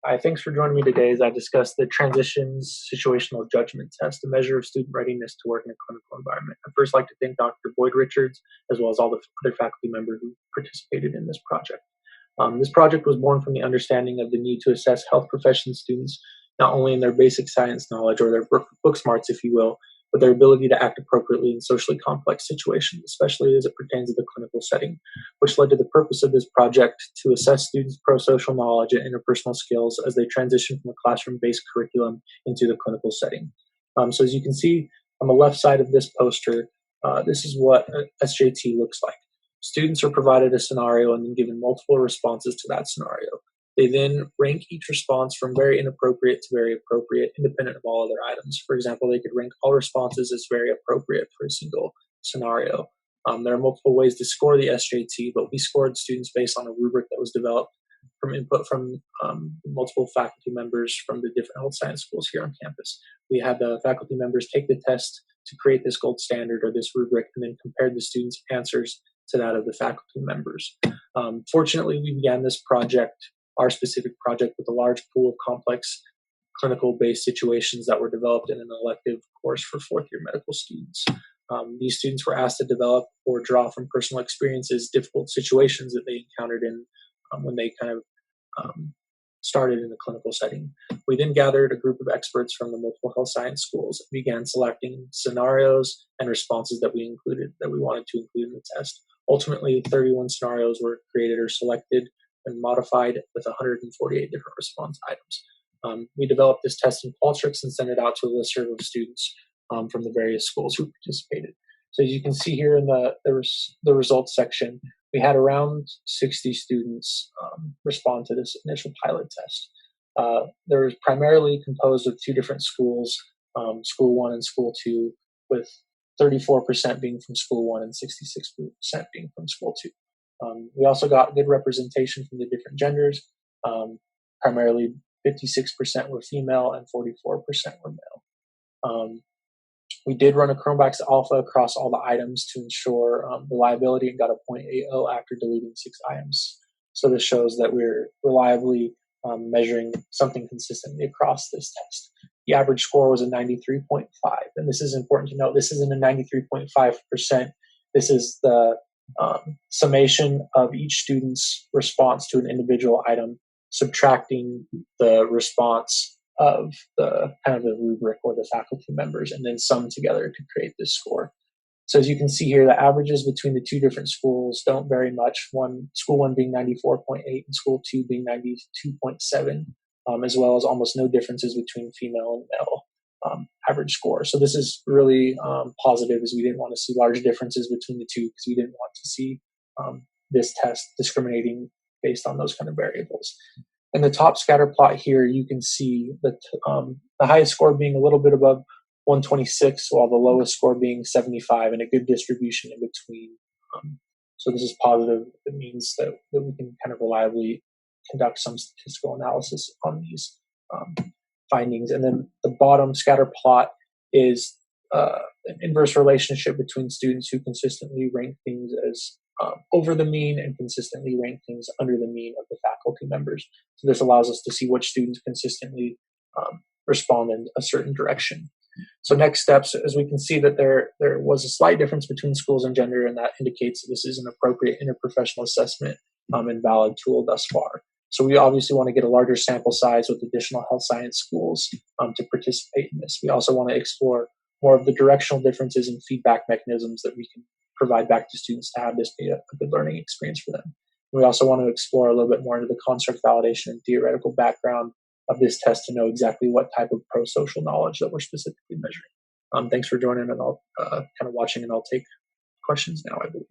Hi, thanks for joining me today as I discuss the Transitions Situational Judgment Test, a measure of student readiness to work in a clinical environment. I'd first like to thank Dr. Boyd Richards, as well as all the other faculty members who participated in this project. This project was born from the understanding of the need to assess health profession students, not only in their basic science knowledge or their book smarts, if you will, but their ability to act appropriately in socially complex situations, especially as it pertains to the clinical setting, which led to the purpose of this project to assess students' pro-social knowledge and interpersonal skills as they transition from a classroom-based curriculum into the clinical setting. So as you can see on the left side of this poster, this is what SJT looks like. Students are provided a scenario and then given multiple responses to that scenario. They then rank each response from very inappropriate to very appropriate, independent of all other items. For example, they could rank all responses as very appropriate for a single scenario. There are multiple ways to score the SJT, but we scored students based on a rubric that was developed from input from multiple faculty members from the different health science schools here on campus. We had the faculty members take the test to create this gold standard or this rubric and then compared the students' answers to that of the faculty members. Fortunately, we began this project, our specific project, with a large pool of complex clinical-based situations that were developed in an elective course for fourth-year medical students. These students were asked to develop or draw from personal experiences difficult situations that they encountered in when they kind of started in the clinical setting. We then gathered a group of experts from the multiple health science schools and began selecting scenarios and responses that we wanted to include in the test. Ultimately, 31 scenarios were created or selected and modified with 148 different response items. We developed this test in Qualtrics and sent it out to a listserv of students from the various schools who participated. So as you can see here in the results section, we had around 60 students respond to this initial pilot test. There was primarily composed of two different schools, School 1 and School 2, with 34% being from School 1 and 66% being from School 2. We also got good representation from the different genders. Primarily 56% were female and 44% were male. We did run a Chromebax alpha across all the items to ensure reliability and got a 0.80 after deleting 6 items. So this shows that we're reliably measuring something consistently across this test. The average score was a 93.5, and this is important to note. This isn't a 93.5%. This is the summation of each student's response to an individual item, subtracting the response of the kind of the rubric or the faculty members, and then sum together to create this score. So as you can see here, the averages between the two different schools don't vary much. School 1 being 94.8 and School 2 being 92.7, as well as almost no differences between female and male average score. So this is really positive, as we didn't want to see large differences between the two because we didn't want to see this test discriminating based on those kind of variables. In the top scatter plot here, you can see that the highest score being a little bit above 126, while the lowest score being 75, and a good distribution in between. So this is positive. It means that we can kind of reliably conduct some statistical analysis on these findings. And then the bottom scatter plot is an inverse relationship between students who consistently rank things as over the mean and consistently rank things under the mean of the faculty members. So this allows us to see which students consistently respond in a certain direction. So next steps, as we can see that there was a slight difference between schools and gender, and that indicates that this is an appropriate interprofessional assessment and valid tool thus far. So we obviously want to get a larger sample size with additional health science schools to participate in this. We also want to explore more of the directional differences and feedback mechanisms that we can provide back to students to have this be a good learning experience for them. We also want to explore a little bit more into the construct validation and theoretical background of this test to know exactly what type of pro-social knowledge that we're specifically measuring. Thanks for joining, and I'll kind of watching, and I'll take questions now, I believe.